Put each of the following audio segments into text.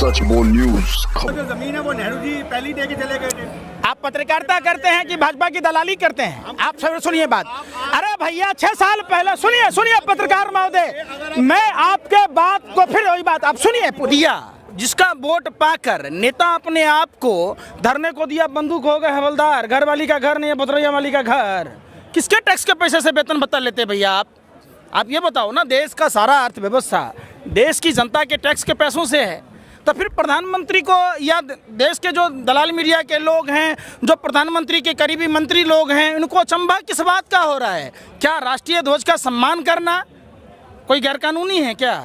सच बोल न्यूज। जो जमीन है वो नेहरू जी पहली दे के चले गए थे। आप पत्रकारिता करते हैं कि भाजपा की दलाली करते हैं? आप सब सुनिए बात। अरे भैया 6 साल पहले सुनिए पत्रकार महोदय, मैं आपके बात को फिर वही बात आप सुनिए। दिया जिसका वोट पाकर नेता अपने आप को धरने को दिया, बंदूक हो गए हवलदार, घर वाली का घर नहीं है भदरैया वाली का घर। किसके टैक्स के पैसे से वेतन भत्ता लेते भैया आप ये बताओ ना। देश का सारा अर्थव्यवस्था देश की जनता के टैक्स के पैसों से है, तो फिर प्रधानमंत्री को या देश के जो दलाल मीडिया के लोग हैं, जो प्रधानमंत्री के करीबी मंत्री लोग हैं, उनको अचंभा किस बात का हो रहा है? क्या राष्ट्रीय ध्वज का सम्मान करना कोई गैरकानूनी है क्या?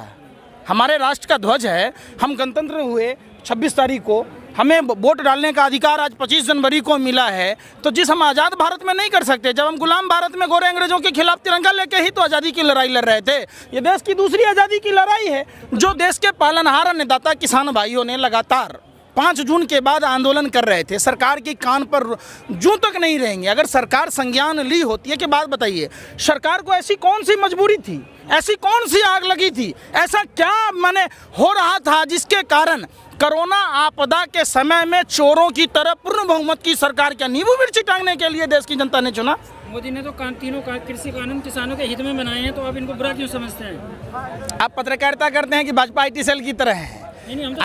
हमारे राष्ट्र का ध्वज है, हम गणतंत्र हुए 26 तारीख को, हमें वोट डालने का अधिकार आज 25 जनवरी को मिला है, तो जिस हम आज़ाद भारत में नहीं कर सकते, जब हम गुलाम भारत में गोरे अंग्रेजों के खिलाफ तिरंगा लेके ही तो आज़ादी की लड़ाई लड़ रहे थे। ये देश की दूसरी आज़ादी की लड़ाई है, जो देश के पालनहार अन्नदाता किसान भाइयों ने लगातार 5 जून के बाद आंदोलन कर रहे थे। सरकार की कान पर जूं तक नहीं रहेंगे। अगर सरकार संज्ञान ली होती है कि बात बताइए, सरकार को ऐसी कौन सी मजबूरी थी, ऐसी कौन सी आग लगी थी, ऐसा क्या माने हो रहा था जिसके कारण कोरोना आपदा के समय में चोरों की तरह पूर्ण बहुमत की सरकार क्या नींबू मिर्ची टांगने के लिए देश की जनता ने चुना? मोदी ने तो तीनों कृषि कानून किसानों के हित में बनाए हैं, तो आप इनको बुरा क्यों समझते हैं? आप पत्रकारिता करते हैं कि भाजपा IT सेल की तरह है? नहीं, हम तो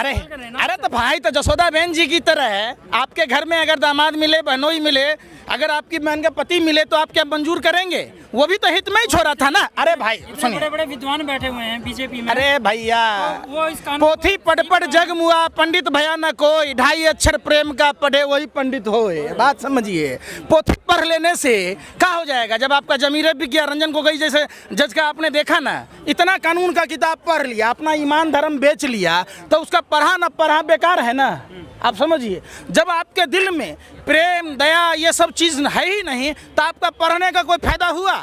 अरे तो भाई तो जसोदा बहन जी की तरह है। आपके घर में अगर दामाद मिले, बहनोई मिले, अगर आपकी बहन का पति मिले तो आप क्या मंजूर करेंगे? वो भी तो हित में ही छोड़ा था ना। अरे भाई सुनिए, बड़े बड़े विद्वान बैठे हुए हैं बीजेपी में। अरे भैया वो इस कानून पोथी पढ़ पढ़ जग मुआ, पंडित भया न कोई, 2.5 अक्षर प्रेम का पढ़े वही पंडित होए। बात समझिए, पोथी पढ़ लेने से क्या हो जाएगा? जब आपका जमीरे बिक गया, रंजन गोगोई जैसे जज का आपने देखा ना, इतना कानून का किताब पढ़ लिया, अपना ईमान धर्म बेच लिया, तो उसका पढ़ा न पढ़ा बेकार है ना। आप समझिए, जब आपके दिल में प्रेम दया ये सब चीज़ है ही नहीं, तो आपका पढ़ने का कोई फायदा हुआ?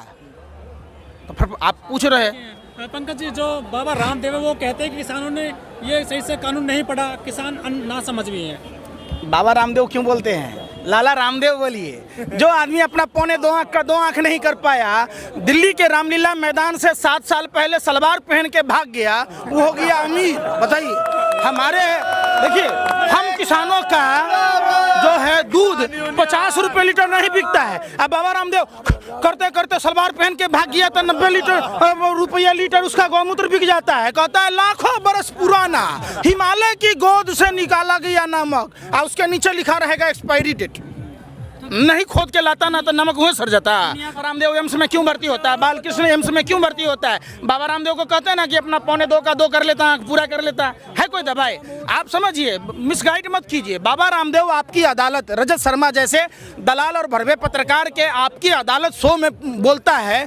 तो फिर आप पूछ रहे हैं। पंकज जी, जो बाबा रामदेव है वो कहते हैं कि किसानों ने ये सही से कानून नहीं पढ़ा, किसान ना समझ भी हैं। बाबा रामदेव क्यों बोलते हैं? लाला रामदेव बोलिए। जो आदमी अपना 2.25 आँख का 2 आँख नहीं कर पाया, दिल्ली के रामलीला मैदान से 7 साल पहले सलवार पहन के भाग गया, वो हो गया अमीर। बताइए, हमारे देखिए, हम किसानों का जो है दूध 50 रुपये लीटर नहीं बिकता है। अब बाबा रामदेव करते करते सलवार पहन के भाग गया तो 90 रुपया लीटर उसका गौमूत्र बिक जाता है। कहता है लाखों बरस पुराना हिमालय की गोद से निकाला गया नमक, और उसके नीचे लिखा रहेगा एक्सपायरी डेट। नहीं खोद के लाता ना तो नमक हुए सर जाता। रामदेव एम्स में क्यों भर्ती होता है? बालकृष्ण एम्स में क्यों भर्ती होता है? बाबा रामदेव को कहते हैं ना कि अपना 2.25 का 2 कर लेता है, पूरा कर लेता है कोई दवाई? आप समझिए, मिसगाइड मत कीजिए। बाबा रामदेव आपकी अदालत, रजत शर्मा जैसे दलाल और भरवे पत्रकार के आपकी अदालत शो में बोलता है,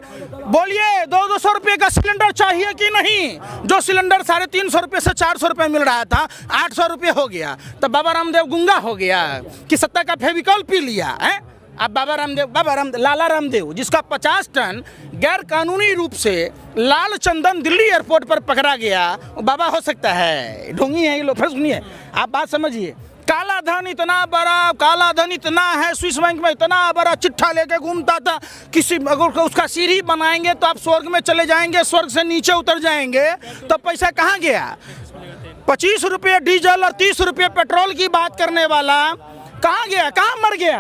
बोलिए 200 रुपये का सिलेंडर चाहिए कि नहीं? जो सिलेंडर 350 रुपये से 400 रुपये मिल रहा था, 800 रुपये हो गया, तो बाबा रामदेव गुंगा हो गया कि सत्ता का फेविकॉल पी लिया है। अब लाला रामदेव जिसका 50 टन गैर कानूनी रूप से लाल चंदन दिल्ली एयरपोर्ट पर पकड़ा गया, वो बाबा हो सकता है? ढोंगी है ये लोग। फिर सुनिए, आप बात समझिए। काला धन इतना है, स्विस बैंक में इतना बड़ा चिट्ठा लेके घूमता था, किसी अगर उसका सीढ़ी बनाएंगे तो आप स्वर्ग में चले जाएंगे, स्वर्ग से नीचे उतर जाएंगे, तो पैसा कहाँ गया? 25 रुपये डीजल और 30 रुपये पेट्रोल की बात करने वाला कहाँ गया, कहाँ मर गया?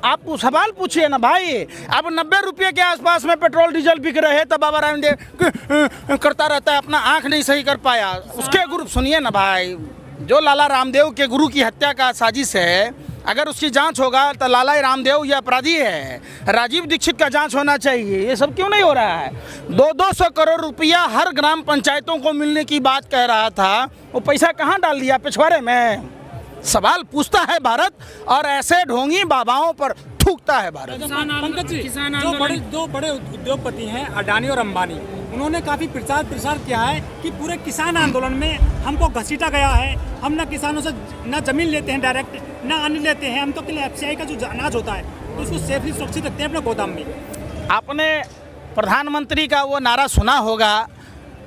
आप सवाल पूछिए ना भाई। अब 90 रुपये के आसपास में पेट्रोल डीजल बिक रहे हैं, तो बाबा रामदेव करता रहता है, अपना आँख नहीं सही कर पाया। उसके गुरु सुनिए ना भाई, जो लाला रामदेव के गुरु की हत्या का साजिश है, अगर उसकी जांच होगा तो लाला रामदेव ये अपराधी है। राजीव दीक्षित का जांच होना चाहिए। ये सब क्यों नहीं हो रहा है? 200 करोड़ रुपया हर ग्राम पंचायतों को मिलने की बात कह रहा था, वो पैसा कहाँ डाल दिया? पिछवाड़े में। सवाल पूछता है भारत, और ऐसे ढोंगी बाबाओं पर थूकता है भारत। पंकज जी, दो बड़े उद्योगपति हैं अडानी और अंबानी, उन्होंने काफ़ी प्रचार किया है कि पूरे किसान आंदोलन में हमको घसीटा गया है, हम ना किसानों से ना जमीन लेते हैं डायरेक्ट, ना अन्न लेते हैं, हम तो केवल FCI का जो अनाज होता है तो उसको सेफली सुरक्षित रखते हैं अपने गोदाम में। आपने प्रधानमंत्री का वो नारा सुना होगा,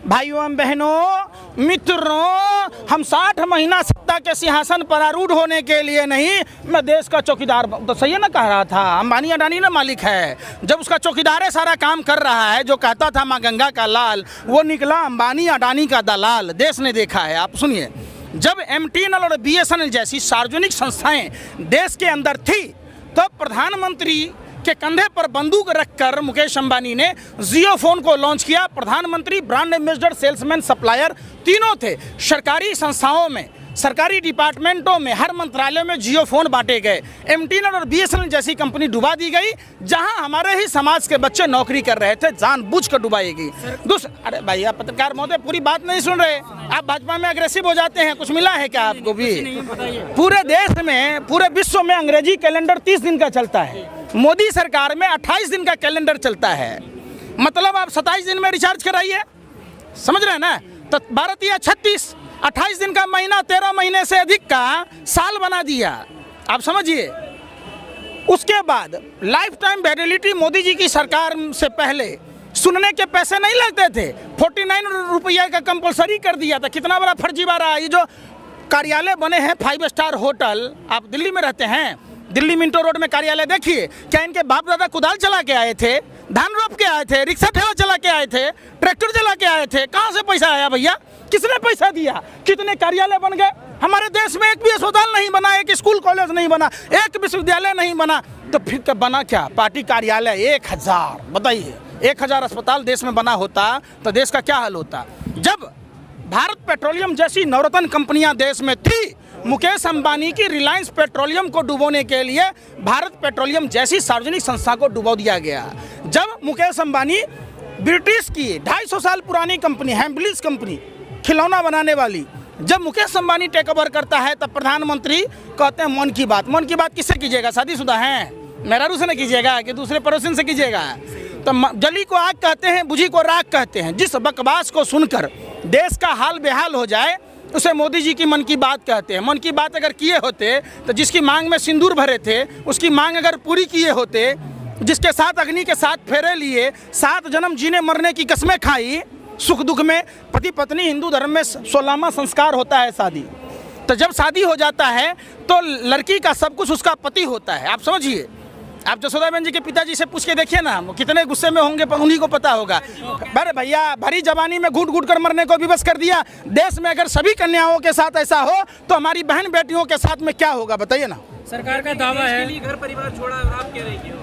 भाइयों एवं बहनों मित्रों, हम 60 महीना सत्ता के सिंहासन पर आरूढ़ होने के लिए नहीं, मैं देश का चौकीदार। तो सही है ना कह रहा था? अंबानी अडानी ना मालिक है। जब उसका चौकीदार सारा काम कर रहा है, जो कहता था माँ गंगा का लाल, वो निकला अंबानी अडानी का दलाल। देश ने देखा है। आप सुनिए, जब MTNL और BSNL जैसी सार्वजनिक संस्थाएं देश के अंदर थी, तो प्रधानमंत्री के कंधे पर बंदूक रखकर मुकेश अंबानी ने जियो फोन को लॉन्च किया। प्रधानमंत्री, ब्रांड एम्बेसडर, सेल्समैन, सप्लायर तीनों थे। सरकारी संस्थाओं में, सरकारी डिपार्टमेंटों में, हर मंत्रालय में जियो फोन बांटे गए। MTNL और BSNL जैसी कंपनी डुबा दी गई, जहां हमारे ही समाज के बच्चे नौकरी कर रहे थे, जानबूझकर डुबाई गई। अरे भैया पत्रकार महोदय, पूरी बात नहीं सुन रहे आप। भाजपा में अग्रेसिव हो जाते हैं, कुछ मिला है क्या आपको भी? पूरे देश में, पूरे विश्व में अंग्रेजी कैलेंडर 30 दिन का चलता है, मोदी सरकार में 28 दिन का कैलेंडर चलता है। मतलब आप 27 दिन में रिचार्ज कराइए, समझ रहे हैं ना? तो भारतीय 36, 28 दिन का महीना 13 महीने से अधिक का साल बना दिया, आप समझिए। उसके बाद life time validity Modi ji की सरकार से पहले सुनने के पैसे नहीं लगते थे, 49 रुपये का कंपलसरी कर दिया था। कितना बड़ा फर्जीवाड़ा है। ये जो कार्यालय बने हैं 5 स्टार होटल, आप दिल्ली में रहते हैं, दिल्ली मिंटो रोड में कार्यालय देखिए, क्या इनके बाप दादा कुदाल चला के आए थे, धान रोप के आए थे, रिक्शा ठेला चला के आए थे, ट्रैक्टर चला के आए थे? कहाँ से पैसा आया भैया? किसने पैसा दिया? कितने कार्यालय बन गए? हमारे देश में एक भी अस्पताल नहीं बना, एक स्कूल कॉलेज नहीं बना, एक विश्वविद्यालय नहीं बना, तो फिर कब बना क्या? पार्टी कार्यालय 1000, बताइए 1000 अस्पताल देश में बना होता तो देश का क्या हाल होता? जब भारत पेट्रोलियम जैसी नवरत्न कंपनियां देश में थी, मुकेश अंबानी की रिलायंस पेट्रोलियम को डुबोने के लिए भारत पेट्रोलियम जैसी सार्वजनिक संस्था को डुबो दिया गया। जब मुकेश अंबानी, ब्रिटिश की 250 साल पुरानी कंपनी हैम्बलिस कंपनी, खिलौना बनाने वाली, जब मुकेश अंबानी टेक ओवर करता है, तब प्रधानमंत्री कहते हैं मन की बात। मन की बात किससे कीजिएगा? शादीशुदा हैं, मेहरारू से नहीं कीजिएगा कि दूसरे पड़ोसी से कीजिएगा? तो जली को आग कहते हैं, बुझी को राख कहते हैं। जिस बकवास को सुनकर देश का हाल बेहाल हो जाए, उसे मोदी जी की मन की बात कहते हैं। मन की बात अगर किए होते तो जिसकी मांग में सिंदूर भरे थे, उसकी मांग अगर पूरी किए होते, जिसके साथ अग्नि के साथ फेरे लिए, 7 जन्म जीने मरने की कस्में खाई, सुख दुख में, पति पत्नी, हिंदू धर्म में 16वां संस्कार होता है शादी। तो जब शादी हो जाता है तो लड़की का सब कुछ उसका पति होता है, आप समझिए। आप जसोदाबेन जी के पिताजी से पूछ के देखिए ना, कितने गुस्से में होंगे, उन्हीं को पता होगा। अरे भैया, भरी जवानी में घूट घूट कर मरने को विवश कर दिया। देश में अगर सभी कन्याओं के साथ ऐसा हो तो हमारी बहन बेटियों के साथ में क्या होगा, बताइए ना। सरकार का दावा है घर परिवार छोड़ा और आप कह रहे हैं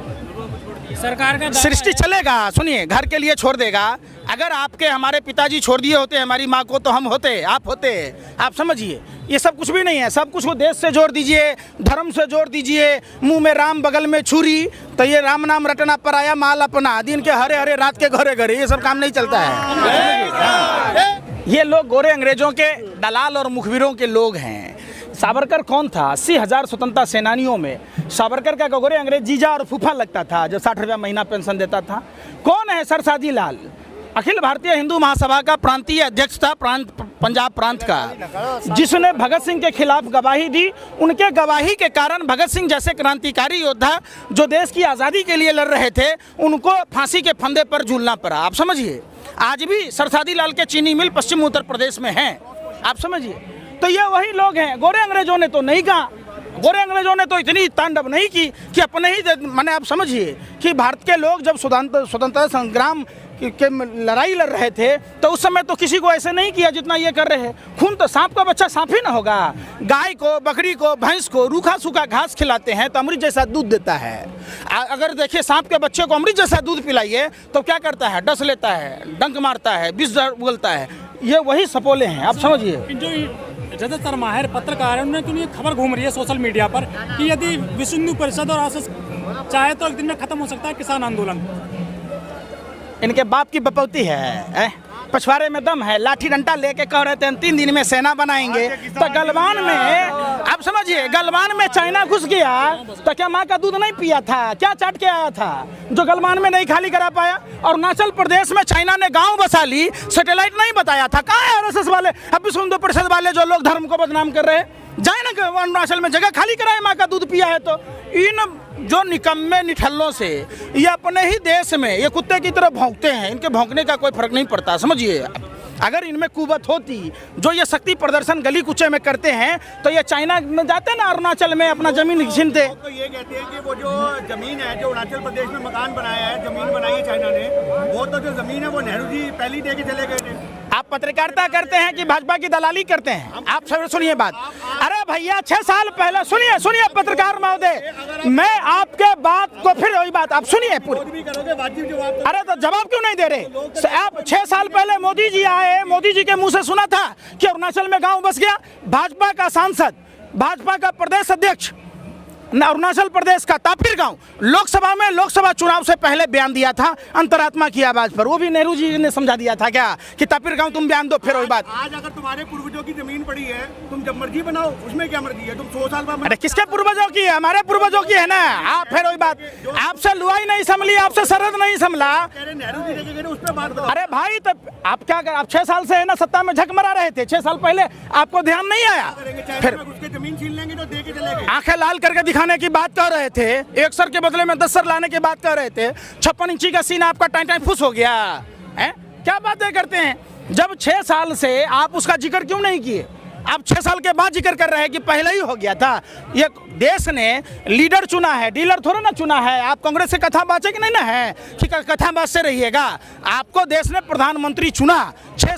सरकार का सृष्टि चलेगा, सुनिए, घर के लिए छोड़ देगा। अगर आपके हमारे पिताजी छोड़ दिए होते हमारी माँ को, तो हम होते, आप होते, आप समझिए। ये सब कुछ भी नहीं है, सब कुछ को देश से जोड़ दीजिए, धर्म से जोड़ दीजिए। मुंह में राम बगल में छुरी, तो ये राम नाम रटना पराया माल अपना, दिन के हरे हरे रात के घरे घरे, ये सब काम नहीं चलता है। ये लोग गोरे अंग्रेजों के दलाल और मुखबिरों के लोग हैं। सावरकर कौन था? 80,000 स्वतंत्रता सेनानियों में सावरकर का गोरे अंग्रेज जीजा और फूफा लगता था, जो 60 रुपया महीना पेंशन देता था। कौन है? सरसादी लाल, अखिल भारतीय हिंदू महासभा का प्रांतीय अध्यक्ष था, पंजाब प्रांत का, जिसने भगत सिंह के खिलाफ गवाही दी। उनके गवाही के कारण भगत सिंह जैसे क्रांतिकारी योद्धा जो देश की आज़ादी के लिए लड़ रहे थे, उनको फांसी के फंदे पर झूलना पड़ा, आप समझिए। आज भी सरसादी लाल के चीनी मिल पश्चिम उत्तर प्रदेश में हैं, आप समझिए। तो ये वही लोग हैं। गोरे अंग्रेजों ने तो नहीं कहा, गोरे अंग्रेजों ने तो इतनी तांडव नहीं की कि अपने ही माने, आप समझिए कि भारत के लोग जब स्वतंत्रता संग्राम के लड़ाई लड़ रहे थे, तो उस समय तो किसी को ऐसे नहीं किया जितना ये कर रहे हैं। खून तो सांप का बच्चा सांप ही ना होगा। गाय को, बकरी को, भैंस को रूखा सूखा घास खिलाते हैं तो अमृत जैसा दूध देता है। अगर देखिए सांप के बच्चे को अमृत जैसा दूध पिलाइए तो क्या करता है? डस लेता है, डंक मारता है, विष उगलता है। ये वही सपोले हैं, आप समझिए। ज़्यादातर माहिर पत्रकार हैं, उन्हें क्यों खबर घूम रही है सोशल मीडिया पर कि यदि विश्व हिंदू परिषद और आरएसएस चाहे तो एक दिन में खत्म हो सकता है किसान आंदोलन। इनके बाप की बपौती है, पछवाड़े में दम है। लाठी डंडा लेके कह रहे थे 3 दिन में सेना बनाएंगे, तो गलवान में, आप समझिए, गलवान में चाइना घुस गया तो क्या माँ का दूध नहीं पिया था? क्या चाट के आया था जो गलवान में नहीं खाली करा पाया? और अरुणाचल प्रदेश में चाइना ने गांव बसा ली, सैटेलाइट नहीं बताया था। कहाँ है आरएसएस वाले, अब विश्व हिंदू परिषद वाले जो लोग धर्म को बदनाम कर रहे हैं? जाए ना अरुणाचल में, जगह खाली कराए, माँ का दूध पिया है। तो इन जो निकम्मे निठल्लों से ये अपने ही देश में ये कुत्ते की तरह भौंकते हैं, इनके भौंकने का कोई फर्क नहीं पड़ता, समझिए। अगर इनमें कुवत होती, जो ये शक्ति प्रदर्शन गली कुचे में करते हैं, तो ये चाइना में जाते ना, अरुणाचल में अपना जमीन छीनते। तो ये कहते हैं कि वो जो जमीन है, जो अरुणाचल प्रदेश में मकान बनाया है, जमीन बनाई है चाइना ने, वो तो जो जमीन है वो नेहरू जी पहले ही दे के चले गए थे। आप पत्रकारिता करते हैं कि भाजपा की दलाली करते हैं? आप सब सुनिए बात। अरे भैया 6 साल पहले, सुनिए सुनिए पत्रकार महोदय, मैं आपके बात को फिर वही बात आप सुनिए पूरी। भी करोगे वाजिब जवाब। अरे तो जवाब क्यों नहीं दे रहे आप? 6 साल पहले मोदी जी आए, मोदी जी के मुंह से सुना था कि अरुणाचल में गांव बस गया। भाजपा का सांसद, भाजपा का प्रदेश अध्यक्ष अरुणाचल प्रदेश का तापिर गांव लोकसभा में, लोकसभा चुनाव से पहले बयान दिया था अंतरात्मा की आवाज पर। वो भी नेहरू जी ने समझा दिया था क्या कि तापिर गांव तुम बयान दो, फिर वही बात। आज अगर तुम्हारे पूर्वजों की जमीन पड़ी है, तुम जब मर्जी बनाओ, उसमें क्या मर्जी है? तुम 100 साल बाद। अरे किसके पूर्वजों की है? हमारे पूर्वजों की है ना। आप फिर वही बात, आपसे लुआई नहीं संभली, आपसे सरहद नहीं संभला। नेहरू जी ने उस पर बात करो। अरे भाई तो आप क्या कर, आप 6 साल से है ना सत्ता में झक मरा रहे थे। 6 साल पहले आपको ध्यान नहीं आया? फिर उसके जमीन छीन लेंगे तो दे के चले गए। आंखें लाल करके दिखाने की बात कर रहे थे, 1 सर के बदले में 10 सर लाने की बात कर रहे थे। 56 इंची का सीना आपका टाइम टाइम फुस हो गया है। क्या बातें करते हैं? जब 6 साल से आप उसका जिक्र क्यों नहीं किए? आप 6 साल के बाद जिक्र कर रहे हैं कि पहले ही हो गया था। ये देश ने लीडर चुना है, डीलर थोड़ा ना चुना है। आप कांग्रेस से कथाबाज कि नहीं ना है कि कथाबाज से रहिएगा। आपको देश ने प्रधानमंत्री चुना। 6